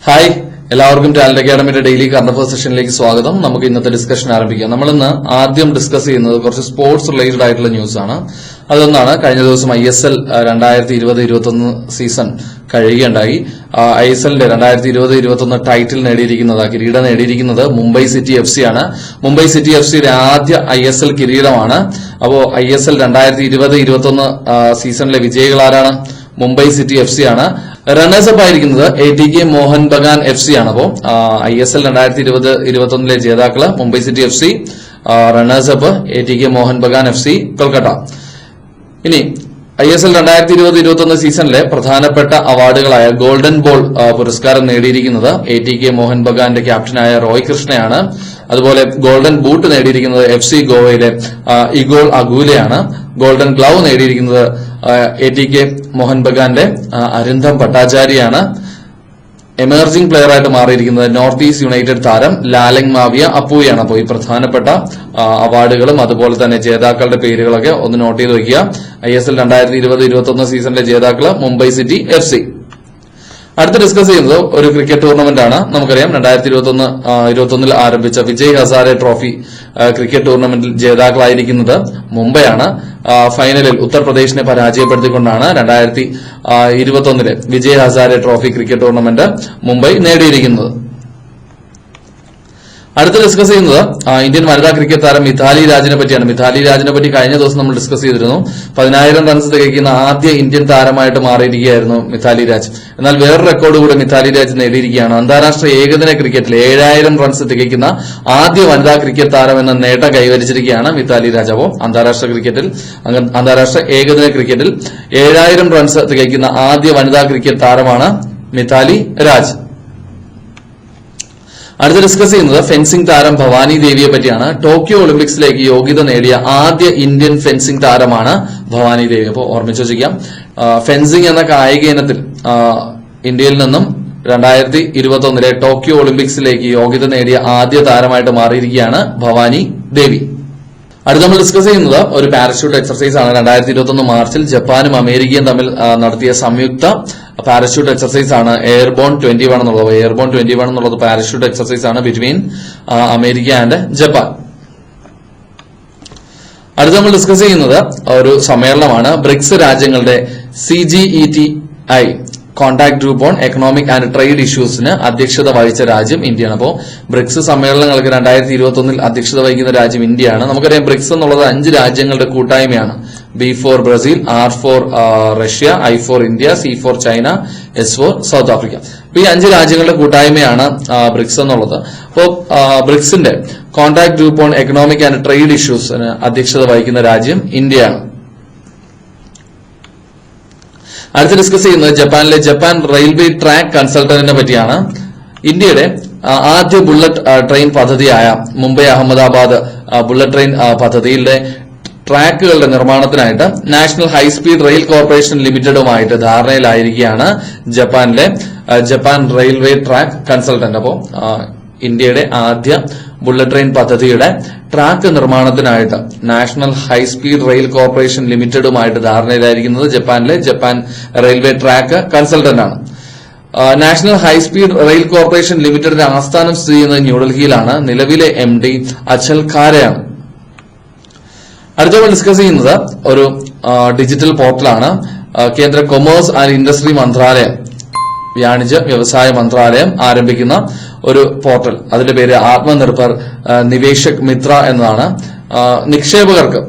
Hi, എല്ലാവർക്കും talent അക്കാഡമിയുടെ daily current affairs സെഷനിലേക്ക് സ്വാഗതം. നമുക്ക് ഇന്നത്തെ ഡിസ്കഷൻ ആരംഭിക്കാം. നമ്മളിന്ന് ആദ്യം ഡിസ്കസ് ചെയ്യുന്നത് കുറച്ച് സ്പോർട്സ് റിലേറ്റഡ് ആയിട്ടുള്ള ന്യൂസ് ആണ്. അതൊന്നാണ്, കഴിഞ്ഞ ദിവസം ISL 2020-21 സീസൺ കഴിയുകയുണ്ടായി. ISLന്റെ 2020-21 ടൈറ്റിൽ നേടിയിരിക്കുന്നത്, കിരീടം നേടിയിരിക്കുന്നത് മുംബൈ സിറ്റി FC ആണ്. മുംബൈ സിറ്റി FCയുടെ ആദ്യ ISL കിരീടമാണ്. അപ്പോ ISL 2020-21 സീസണിലെ വിജയികൾ ആരാണ്? മുംബൈ സിറ്റി FC ആണ്. റണ്ണേഴ്സപ്പ് ആയിരിക്കുന്നത് ATK മോഹൻ ബഗാൻ FC ആണ്. അപ്പോ ISL 2020-21 ജേതാക്കള് Mumbai city FC, runners up ATK Mohun Bagan FC Kolkata. ഇനി ISL 2020-21 സീസണിലെ പ്രധാനപ്പെട്ട അവാർഡുകളായ ഗോൾഡൻ ബോൾ പുരസ്കാരം നേടിയിരിക്കുന്നത് ATK മോഹൻ ബഗാന്റെ ക്യാപ്റ്റനായ റോയ് കൃഷ്ണയാണ്. അതുപോലെ ഗോൾഡൻ ബൂട്ട് നേടിയിരിക്കുന്നത് FC ഗോവയിലെ ഇഗോൾ അഗൂലയാണ്. ഗോൾഡൻ ഗ്ലൗ നേടിയിരിക്കുന്നത് ATK മോഹൻ ബഗാന്റെ അരിന്ധം ഭട്ടാചാര്യയാണ്. എമർജിംഗ് പ്ലെയർ ആയിട്ട് മാറിയിരിക്കുന്നത് നോർത്ത് ഈസ്റ്റ് യുണൈറ്റഡ് താരം ലാലങ് മാവിയ അപ്പൂയാണ്. അപ്പോൾ ഈ പ്രധാനപ്പെട്ട അവാർഡുകളും അതുപോലെ തന്നെ ജേതാക്കളുടെ പേരുകളൊക്കെ ഒന്ന് നോട്ട് ചെയ്ത് വയ്ക്കുക. ISL 2020-21 സീസണിലെ ജേതാക്കള് മുംബൈ സിറ്റി FC. അടുത്ത് ഡിസ്കസ് ചെയ്യുന്നത് ഒരു ക്രിക്കറ്റ് ടൂർണമെന്റ് ആണ്. നമുക്കറിയാം 2021 ആരംഭിച്ച വിജയ് ഹസാരെ ട്രോഫി ക്രിക്കറ്റ് ടൂർണമെന്റിൽ ജേതാക്കളായിരിക്കുന്നത് മുംബൈയാണ്. ഫൈനലിൽ ഉത്തർപ്രദേശിനെ പരാജയപ്പെടുത്തിക്കൊണ്ടാണ് 2021 Vijay Hazare trophy cricket tournament Mumbai നേടിയിരിക്കുന്നത്. അടുത്ത് ഡിസ്കസ് ചെയ്യുന്നത് ഇന്ത്യൻ വനിതാ ക്രിക്കറ്റ് താരം മിഥാലി രാജിനെ പറ്റിയാണ്. മിഥാലി രാജിനെ പറ്റി കഴിഞ്ഞ ദിവസം നമ്മൾ ഡിസ്കസ് ചെയ്തിരുന്നു. 10,000 റൺസ് തികയ്ക്കുന്ന ആദ്യ ഇന്ത്യൻ താരമായിട്ട് മാറിയിരിക്കുകയായിരുന്നു മിഥാലി രാജ്. എന്നാൽ വേറൊരു റെക്കോർഡ് കൂടെ മിഥാലി രാജ് നേടിയിരിക്കുകയാണ്. അന്താരാഷ്ട്ര ഏകദിന ക്രിക്കറ്റിൽ 7,000 റൺസ് തികയ്ക്കുന്ന ആദ്യ വനിതാ ക്രിക്കറ്റ് താരം എന്ന നേട്ടം കൈവരിച്ചിരിക്കുകയാണ് മിഥാലി രാജ്. അപ്പോൾ അന്താരാഷ്ട്ര ഏകദിന ക്രിക്കറ്റിൽ 7,000 റൺസ് തികയ്ക്കുന്ന ആദ്യ വനിതാ ക്രിക്കറ്റ് താരമാണ് മിഥാലി രാജ്. അടുത്ത് ഡിസ്കസ് ചെയ്യുന്നത് ഫെൻസിംഗ് താരം ഭവാനി ദേവിയെ പറ്റിയാണ്. ടോക്കിയോ ഒളിമ്പിക്സിലേക്ക് യോഗ്യത നേടിയ ആദ്യ ഇന്ത്യൻ ഫെൻസിംഗ് താരമാണ് ഭവാനി ദേവി. അപ്പോൾ ഓർമ്മിച്ചു വച്ചിരിക്കാം, ഫെൻസിംഗ് എന്ന കായിക ഇനത്തിൽ ഇന്ത്യയിൽ നിന്നും 2021 ടോക്കിയോ ഒളിമ്പിക്സിലേക്ക് യോഗ്യത നേടിയ ആദ്യ താരമായിട്ട് മാറിയിരിക്കുകയാണ് ഭവാനി ദേവി. അടുത്ത് നമ്മൾ ഡിസ്കസ് ചെയ്യുന്നത് ഒരു പാരച്യൂട്ട് എക്സർസൈസ് ആണ്. 2021 മാർച്ചിൽ ജപ്പാനും അമേരിക്കയും തമ്മിൽ നടത്തിയ സംയുക്ത പാരച്യൂട്ട് എക്സർസൈസ് ആണ് എയർബോൺ 21 എന്നുള്ളത്. എയർബോൺ 21 എന്നുള്ളത് പാരച്യൂട്ട് എക്സർസൈസ് ആണ് ബിറ്റ്വീൻ അമേരിക്ക ആൻഡ് ജപ്പാൻ. അടുത്ത് നമ്മൾ ഡിസ്കസ് ചെയ്യുന്നത് ഒരു സമ്മേളനമാണ്. ബ്രിക്സ് രാജ്യങ്ങളുടെ CGETI contact group on economic and trade ഇഷ്യൂസിന് അധ്യക്ഷത വഹിച്ച രാജ്യം ഇന്ത്യയാണ്. അപ്പോൾ ബ്രിക്സ് സമ്മേളനങ്ങൾക്ക് 2021 അധ്യക്ഷത വഹിക്കുന്ന രാജ്യം ഇന്ത്യയാണ്. നമുക്കറിയാം, ബ്രിക്സ് എന്നുള്ളത് 5 രാജ്യങ്ങളുടെ കൂട്ടായ്മയാണ്. B for Brazil, R for Russia, I for India, C for China, S for South Africa. അപ്പൊ ഈ 5 രാജ്യങ്ങളുടെ കൂട്ടായ്മയാണ് ബ്രിക്സ് എന്നുള്ളത്. അപ്പോൾ ബ്രിക്സിന്റെ contact group on economic and trade ഇഷ്യൂസിന് അധ്യക്ഷത വഹിക്കുന്ന രാജ്യം ഇന്ത്യയാണ്. അടുത്ത് ഡിസ്കസ് ചെയ്യുന്നത് ജപ്പാനിലെ ജപ്പാൻ റെയിൽവേ ട്രാക്ക് കൺസൾട്ടന്റിനെ പറ്റിയാണ്. ഇന്ത്യയുടെ ആദ്യ ബുള്ളറ്റ് ട്രെയിൻ പദ്ധതിയായ മുംബൈ അഹമ്മദാബാദ് ബുള്ളറ്റ് ട്രെയിൻ പദ്ധതിയിലെ ട്രാക്കുകളുടെ നിർമ്മാണത്തിനായിട്ട് നാഷണൽ ഹൈസ്പീഡ് റെയിൽ കോർപ്പറേഷൻ ലിമിറ്റഡുമായിട്ട് ധാരണയിലായിരിക്കുകയാണ് ജപ്പാനിലെ ജപ്പാൻ റെയിൽവേ ട്രാക്ക് കൺസൾട്ടന്റ്. അപ്പോൾ ഇന്ത്യയുടെ ആദ്യ ബുള്ളറ്റ് ട്രെയിൻ പദ്ധതിയുടെ ട്രാക്ക് നിർമ്മാണത്തിനായിട്ട് നാഷണൽ ഹൈസ്പീഡ് റെയിൽ കോർപ്പറേഷൻ ലിമിറ്റഡുമായിട്ട് ധാരണയിലായിരിക്കുന്നത് ജപ്പാനിലെ ജപ്പാൻ റെയിൽവേ ട്രാക്ക് കൺസൾട്ടന്റ് ആണ്. നാഷണൽ ഹൈസ്പീഡ് റെയിൽ കോർപ്പറേഷൻ ലിമിറ്റഡിന്റെ ആസ്ഥാനം സ്ഥിതി ചെയ്യുന്നത് ന്യൂഡൽഹിയിലാണ്. നിലവിലെ MD അചൽ ഖാരെയാണ്. അടുത്ത ഡിസ്കസ് ചെയ്യുന്നത് ഒരു ഡിജിറ്റൽ പോർട്ടലാണ്. കേന്ദ്ര കൊമേഴ്സ് ആൻഡ് ഇൻഡസ്ട്രി മന്ത്രാലയം, വാണിജ്യ വ്യവസായ മന്ത്രാലയം ആരംഭിക്കുന്ന ഒരു പോർട്ടൽ. അതിന്റെ പേര് ആത്മനിർഭർ നിവേശക് മിത്ര എന്നതാണ്. നിക്ഷേപകർക്ക്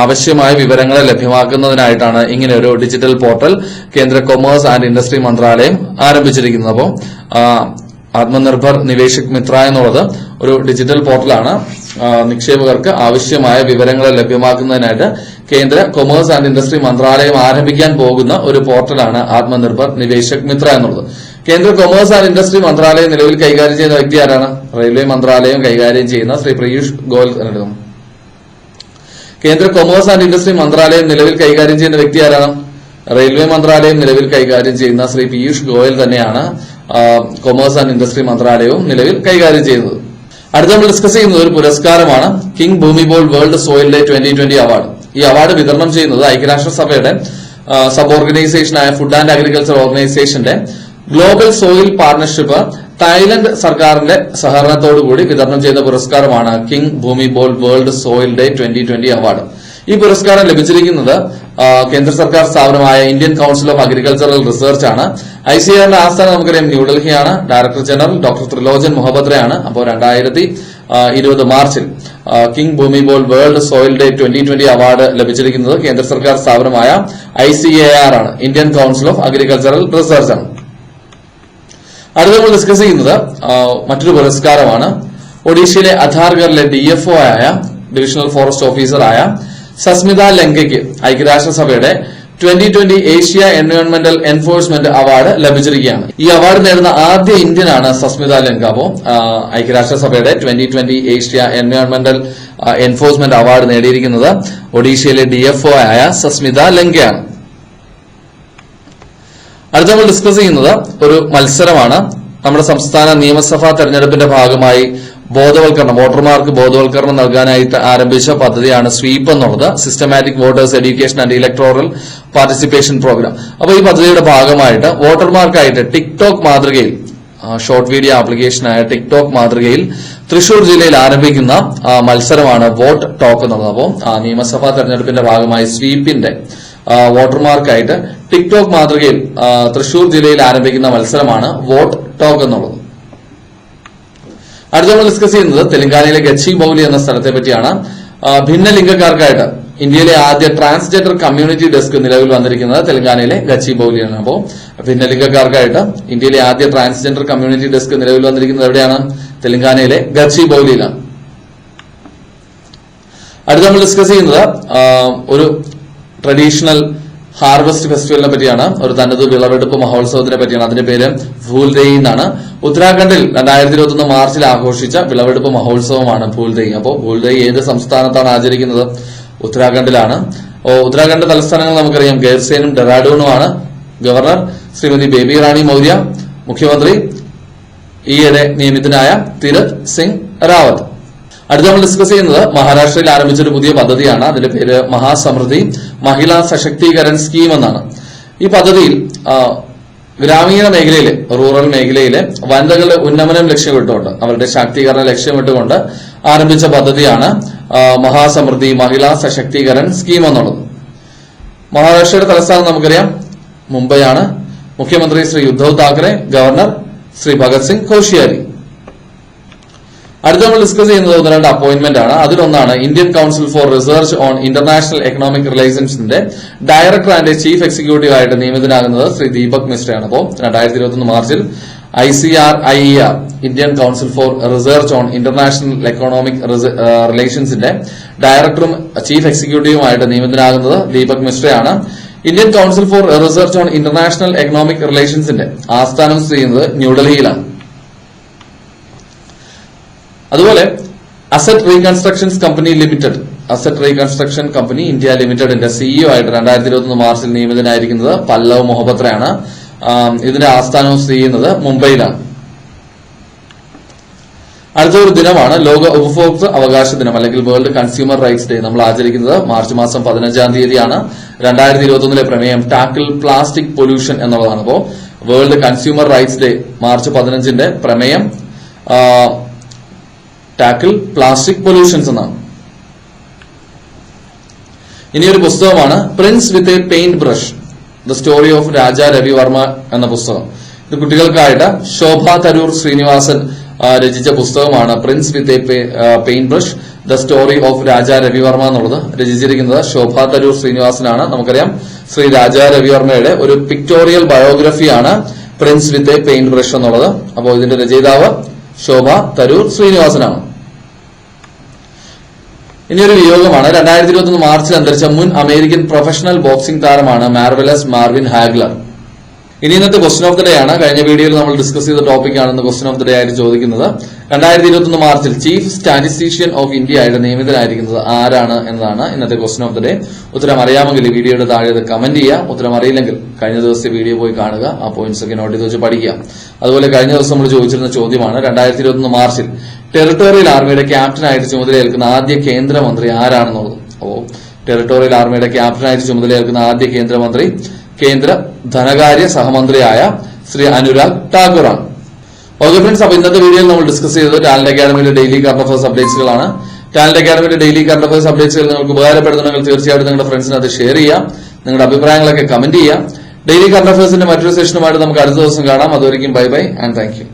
ആവശ്യമായ വിവരങ്ങളെ ലഭ്യമാക്കുന്നതിനായിട്ടാണ് ഇങ്ങനെ ഒരു ഡിജിറ്റൽ പോർട്ടൽ കേന്ദ്ര കൊമേഴ്സ് ആൻഡ് ഇൻഡസ്ട്രി മന്ത്രാലയം ആരംഭിച്ചിരിക്കുന്നത്. അപ്പോൾ ആത്മനിർഭർ നിവേശക് മിത്ര എന്നുള്ളത് ഒരു ഡിജിറ്റൽ പോർട്ടലാണ്. നിക്ഷേപകർക്ക് ആവശ്യമായ വിവരങ്ങളെ ലഭ്യമാക്കുന്നതിനായിട്ട് കേന്ദ്ര കൊമേഴ്സ് ആൻഡ് ഇൻഡസ്ട്രി മന്ത്രാലയം ആരംഭിക്കാൻ പോകുന്ന ഒരു പോർട്ടലാണ് ആത്മനിർഭർ നിവേശക് മിത്ര എന്നുള്ളത്. കേന്ദ്ര കൊമേഴ്സ് ആൻഡ് ഇൻഡസ്ട്രി മന്ത്രാലയം നിലവിൽ കൈകാര്യം ചെയ്യുന്ന വ്യക്തി ആരാണ്? റെയിൽവേ മന്ത്രാലയം കൈകാര്യം ചെയ്യുന്ന ശ്രീ പീയൂഷ് ഗോയൽ. കേന്ദ്ര കൊമേഴ്സ് ആൻഡ് ഇൻഡസ്ട്രി മന്ത്രാലയം നിലവിൽ കൈകാര്യം ചെയ്യുന്ന വ്യക്തി ആരാണ്? റെയിൽവേ മന്ത്രാലയം നിലവിൽ കൈകാര്യം ചെയ്യുന്ന ശ്രീ പീയൂഷ് ഗോയൽ തന്നെയാണ് കൊമേഴ്സ് ആൻഡ് ഇൻഡസ്ട്രി മന്ത്രാലയവും നിലവിൽ കൈകാര്യം ചെയ്യുന്നത്. അടുത്ത നമ്മൾ ഡിസ്കസ് ചെയ്യുന്നത് ഒരു പുരസ്കാരമാണ്. King Bhumibol world soil day 2020 award. ഈ അവാർഡ് വിതരണം ചെയ്യുന്നത് ഐക്യരാഷ്ട്രസഭയുടെ സബ് ഓർഗനൈസേഷനായ ഫുഡ് ആൻഡ് അഗ്രികൾച്ചർ ഓർഗനൈസേഷന്റെ ഗ്ലോബൽ സോയിൽ പാർട്ണർഷിപ്പ് തായ്ലൻഡ് സർക്കാരിന്റെ സഹകരണത്തോടുകൂടി വിതരണം ചെയ്ത പുരസ്കാരമാണ് king Bhumibol world soil day 2020 award. ഈ പുരസ്കാരം ലഭിച്ചിരിക്കുന്നത് കേന്ദ്ര സർക്കാർ സ്ഥാപനമായ Indian council of agricultural research ആണ്. ICARന്റെ ആസ്ഥാനം നമുക്കറിയാം ന്യൂഡൽഹിയാണ്. ഡയറക്ടർ ജനറൽ ഡോക്ടർ ത്രിലോചൻ മൊഹബത്രയാണ്. അപ്പോൾ 2020 മാർച്ചിൽ king Bhumibol world soil day 2020 award ലഭിച്ചിരിക്കുന്നത് കേന്ദ്ര സർക്കാർ സ്ഥാപനമായ ICAR ആണ്, Indian council of agricultural research ആണ്. അടുത്ത നമ്മൾ ഡിസ്കസ് ചെയ്യുന്നത് മറ്റൊരു പുരസ്കാരമാണ്. ഒഡീഷയിലെ അധാർഗറിലെ DFO ആയ ഡിവിഷണൽ ഫോറസ്റ്റ് ഓഫീസറായ സസ്മിത ലങ്കയ്ക്ക് ഐക്യരാഷ്ട്രസഭയുടെ 2020 ഏഷ്യ എൻവയോൺമെന്റൽ എൻഫോഴ്സ്മെന്റ് അവാർഡ് ലഭിച്ചിരിക്കുകയാണ്. ഈ അവാർഡ് നേടുന്ന ആദ്യ ഇന്ത്യനാണ് സസ്മിത ലങ്ക. അപ്പോൾ ഐക്യരാഷ്ട്രസഭയുടെ 2020 ഏഷ്യ എൻവയോൺമെന്റൽ എൻഫോഴ്സ്മെന്റ് അവാർഡ് നേടിയിരിക്കുന്നത് ഒഡീഷയിലെ DFO ആയ സസ്മിത ലങ്കയാണ്. അടുത്ത നമ്മൾ ഡിസ്കസ് ചെയ്യുന്നത് ഒരു മത്സരമാണ്. നമ്മുടെ സംസ്ഥാന നിയമസഭാ തെരഞ്ഞെടുപ്പിന്റെ ഭാഗമായി ബോധവൽക്കരണം, വോട്ടർമാർക്ക് ബോധവൽക്കരണം നൽകാനായിട്ട് ആരംഭിച്ച പദ്ധതിയാണ് സ്വീപ്പ് എന്നുള്ളത്, systematic voters education and electoral participation programme. അപ്പോൾ ഈ പദ്ധതിയുടെ ഭാഗമായിട്ട് വോട്ടർമാർക്കായിട്ട് ടിക്ടോക്ക് മാതൃകയിൽ, ഷോർട്ട് വീഡിയോ ആപ്ലിക്കേഷനായ ടിക്ടോക്ക് മാതൃകയിൽ തൃശൂർ ജില്ലയിൽ ആരംഭിക്കുന്ന മത്സരമാണ് വോട്ട് ടോക്ക് എന്നുള്ളത്. അപ്പോൾ നിയമസഭാ തെരഞ്ഞെടുപ്പിന്റെ ഭാഗമായി സ്വീപ്പിന്റെ വോട്ടർമാർക്കായിട്ട് ടിക്ടോക്ക് മാതൃകയിൽ തൃശൂർ ജില്ലയിൽ ആരംഭിക്കുന്ന മത്സരമാണ് വോട്ട് ടോക്ക് എന്നുള്ളത്. അടുത്ത നമ്മൾ ഡിസ്കസ് ചെയ്യുന്നത് തെലങ്കാനയിലെ ഗച്ചിബൌലി എന്ന സ്ഥലത്തെ പറ്റിയാണ്. ഭിന്നലിംഗക്കാർക്കായിട്ട് ഇന്ത്യയിലെ ആദ്യ ട്രാൻസ്ജെൻഡർ കമ്മ്യൂണിറ്റി ഡെസ്ക് നിലവിൽ വന്നിരിക്കുന്നത് തെലങ്കാനയിലെ ഗച്ചിബൌലിയാണ്. അപ്പോൾ ഭിന്നലിംഗക്കാർക്കായിട്ട് ഇന്ത്യയിലെ ആദ്യ ട്രാൻസ്ജെൻഡർ കമ്മ്യൂണിറ്റി ഡെസ്ക് നിലവിൽ വന്നിരിക്കുന്നത് എവിടെയാണ്? തെലങ്കാനയിലെ ഗച്ചിബൌലിയിലാണ്. അടുത്ത നമ്മൾ ഡിസ്കസ് ചെയ്യുന്നത് ഒരു ട്രഡീഷണൽ ഹാർവെസ്റ്റ് ഫെസ്റ്റിവലിനെ പറ്റിയാണ്, ഒരു തനത് വിളവെടുപ്പ് മഹോത്സവത്തിനെ പറ്റിയാണ്. അതിന്റെ പേര് ഭൂൽദേയി എന്നാണ്. ഉത്തരാഖണ്ഡിൽ 2021 മാർച്ചിൽ ആഘോഷിച്ച വിളവെടുപ്പ് മഹോത്സവമാണ് ഭൂൽദേയി. അപ്പോൾ ഭൂൽദേയി ഏത് സംസ്ഥാനത്താണ് ആചരിക്കുന്നത്? ഉത്തരാഖണ്ഡിലാണ്. ഉത്തരാഖണ്ഡ് തലസ്ഥാനങ്ങൾ നമുക്കറിയാം, ഗൈർസേനും ഡെറാഡൂണുമാണ്. ഗവർണർ ശ്രീമതി ബേബി റാണി മൌര്യ, മുഖ്യമന്ത്രി ഈയിടെ നിയമിതനായ തീരത്ത് സിംഗ് റാവത്ത്. അടുത്ത നമ്മൾ ഡിസ്കസ് ചെയ്യുന്നത് മഹാരാഷ്ട്രയിൽ ആരംഭിച്ചൊരു പുതിയ പദ്ധതിയാണ്. അതിന്റെ പേര് മഹാസമൃദ്ധി മഹിളാ സശക്തീകരൺ സ്കീം എന്നാണ്. ഈ പദ്ധതിയിൽ ഗ്രാമീണ മേഖലയിലെ, റൂറൽ മേഖലയിലെ വനിതകളുടെ ഉന്നമനം ലക്ഷ്യമിട്ടുകൊണ്ട്, അവരുടെ ശാക്തീകരണം ലക്ഷ്യമിട്ടുകൊണ്ട് ആരംഭിച്ച പദ്ധതിയാണ് മഹാസമൃദ്ധി മഹിളാ സശക്തീകരൺ സ്കീം എന്നുള്ളത്. മഹാരാഷ്ട്രയുടെ തലസ്ഥാനം നമുക്കറിയാം മുംബൈയാണ്. മുഖ്യമന്ത്രി ശ്രീ ഉദ്ധവ് താക്കറെ, ഗവർണർ ശ്രീ ഭഗത് സിംഗ് കോഷിയാരി. അടുത്ത നമ്മൾ ഡിസ്കസ് ചെയ്യുന്നത് 1-2 അപ്പോയിന്റ്മെന്റ് ആണ്. അതിലൊന്നാണ് Indian council for research on international economic റിലേഷൻസിന്റെ ഡയറക്ടർ ആൻഡ് ചീഫ് എക്സിക്യൂട്ടീവ് ആയിട്ട് നിയമിതനാകുന്നത് ശ്രീ ദീപക് മിശ്രയാണ്. അപ്പോൾ 2021 മാർച്ചിൽ ICRIER Indian council for research on international economic റിലേഷൻസിന്റെ ഡയറക്ടറും ചീഫ് എക്സിക്യൂട്ടീവുമായിട്ട് നിയമിതനാകുന്നത് ദീപക് മിശ്രയാണ്. Indian council for research on international economic റിലേഷൻസിന്റെ ആസ്ഥാനം സ്ഥിതി ചെയ്യുന്നത് ന്യൂഡൽഹിയിലാണ്. അതുപോലെ asset റീകൺസ്ട്രക്ഷൻസ് company limited, asset reconstruction company India ലിമിറ്റഡിന്റെ CEO ആയിട്ട് 2021 മാർച്ചിൽ നിയമിതനായിരിക്കുന്നത് പല്ലവ് മൊഹബത്രയാണ്. ഇതിന്റെ ആസ്ഥാനവും സ്ഥിതി ചെയ്യുന്നത് മുംബൈയിലാണ്. അടുത്ത ഒരു ദിനമാണ് ലോക ഉപഭോക്തൃ അവകാശ ദിനം, അല്ലെങ്കിൽ വേൾഡ് കൺസ്യൂമർ റൈറ്റ്സ് ഡേ. നമ്മൾ ആചരിക്കുന്നത് മാർച്ച് മാസം 15-ാം തീയതിയാണ്. 2021 പ്രമേയം ടാക്കിൾ പ്ലാസ്റ്റിക് പൊല്യൂഷൻ എന്നുള്ളതാണ്. അപ്പോൾ world consumer rights day March 15 പ്രമേയം ടാക്കിൾ പ്ലാസ്റ്റിക് പൊല്യൂഷൻസ് എന്നാണ്. ഇനിയൊരു പുസ്തകമാണ് prince with a paint brush, the story of Raja Ravi Varma എന്ന പുസ്തകം. ഇത് കുട്ടികൾക്കായിട്ട് ശോഭ തരൂർ ശ്രീനിവാസൻ രചിച്ച പുസ്തകമാണ് prince with a paint brush, the story of Raja Ravi Varma എന്നുള്ളത്. രചിച്ചിരിക്കുന്നത് ശോഭ തരൂർ ശ്രീനിവാസനാണ്. നമുക്കറിയാം ശ്രീ രാജ രവിവർമ്മയുടെ ഒരു പിക്ടോറിയൽ ബയോഗ്രഫിയാണ് prince with a paint brush എന്നുള്ളത്. അപ്പോൾ ഇതിന്റെ രചയിതാവ് ശോഭ തരൂർ ശ്രീനിവാസനാണ്. ഇനിയൊരു വിയോഗമാണ്. 2021 മാർച്ചിൽ അന്തരിച്ച മുൻ അമേരിക്കൻ പ്രൊഫഷണൽ ബോക്സിംഗ് താരമാണ് മാർവലസ് മാർവിൻ ഹാഗ്ലർ. ഇനി ഇന്നത്തെ ക്വസ്റ്റൻ ഓഫ് ദി ഡേ ആണ്. കഴിഞ്ഞ വീഡിയോയിൽ നമ്മൾ ഡിസ്കസ് ചെയ്ത ടോപ്പിക്കാണ് ഇന്ന് ക്വസ്റ്റൻ ഓഫ് ദി ഡേ ആയിട്ട് ചോദിക്കുന്നത്. 2021 മാർച്ചിൽ ചീഫ് സ്റ്റാറ്റിസ്റ്റീഷ്യൻ ഓഫ് ഇന്ത്യ ആയിട്ട് നിയമിതനായിരിക്കുന്നത് ആരാണ് എന്നതാണ് ഇന്നത്തെ ക്വസ്റ്റൻ ഓഫ് ദി ഡേ. ഉത്തരം അറിയാമെങ്കിൽ വീഡിയോയുടെ താഴെ കമന്റ് ചെയ്യുക. ഉത്തരം അറിയില്ലെങ്കിൽ കഴിഞ്ഞ ദിവസത്തെ വീഡിയോ പോയി കാണുക, ആ പോയിന്റ്സ് ഒക്കെ നോട്ട് ചെയ്ത് വെച്ച് പഠിക്കുക. അതുപോലെ കഴിഞ്ഞ ദിവസം നമ്മൾ ചോദിച്ചിരുന്ന ചോദ്യമാണ് 2021 മാർച്ചിൽ ടെറിട്ടോറിയൽ ആർമിയുടെ ക്യാപ്റ്റനായിട്ട് ചുമതലയേൽക്കുന്ന ആദ്യ കേന്ദ്രമന്ത്രി ആരാണെന്നുള്ളത്. അപ്പോൾ ടെറിട്ടോറിയൽ ആർമിയുടെ ക്യാപ്റ്റനായിട്ട് ചുമതലയേൽക്കുന്ന ആദ്യ കേന്ദ്രമന്ത്രി കേന്ദ്ര ധനകാര്യ സഹമന്ത്രിയായ ശ്രീ അനുരാഗ് ടാഗോറാണ്. ഓക്കെ ഫ്രണ്ട്സ്, അപ്പൊ ഇന്നത്തെ വീഡിയോയിൽ നമ്മൾ ഡിസ്കസ് ചെയ്തത് ടാലന്റ് അക്കാഡമിയുടെ ഡെയിലി കറണ്ട് അഫയേഴ്സ് അപ്ഡേറ്റ്സുകളാണ്. ടാലന്റ് അക്കാഡമിയുടെ ഡെയിലി കറണ്ട് അഫയേഴ്സ് അപ്ഡേറ്റ്സുകൾ നിങ്ങൾക്ക് ഉപകാരപ്പെടുന്നുണ്ടെങ്കിൽ തീർച്ചയായിട്ടും നിങ്ങളുടെ ഫ്രണ്ട്സിന് അത് ഷെയർ ചെയ്യാം. നിങ്ങളുടെ അഭിപ്രായങ്ങളൊക്കെ കമന്റ് ചെയ്യാം. ഡെയിലി കറണ്ട് അഫയേഴ്സിന്റെ മറ്റൊരു സെഷനുമായിട്ട് നമുക്ക് അടുത്ത ദിവസം കാണാം. അതുവരെയും bye bye and thank you.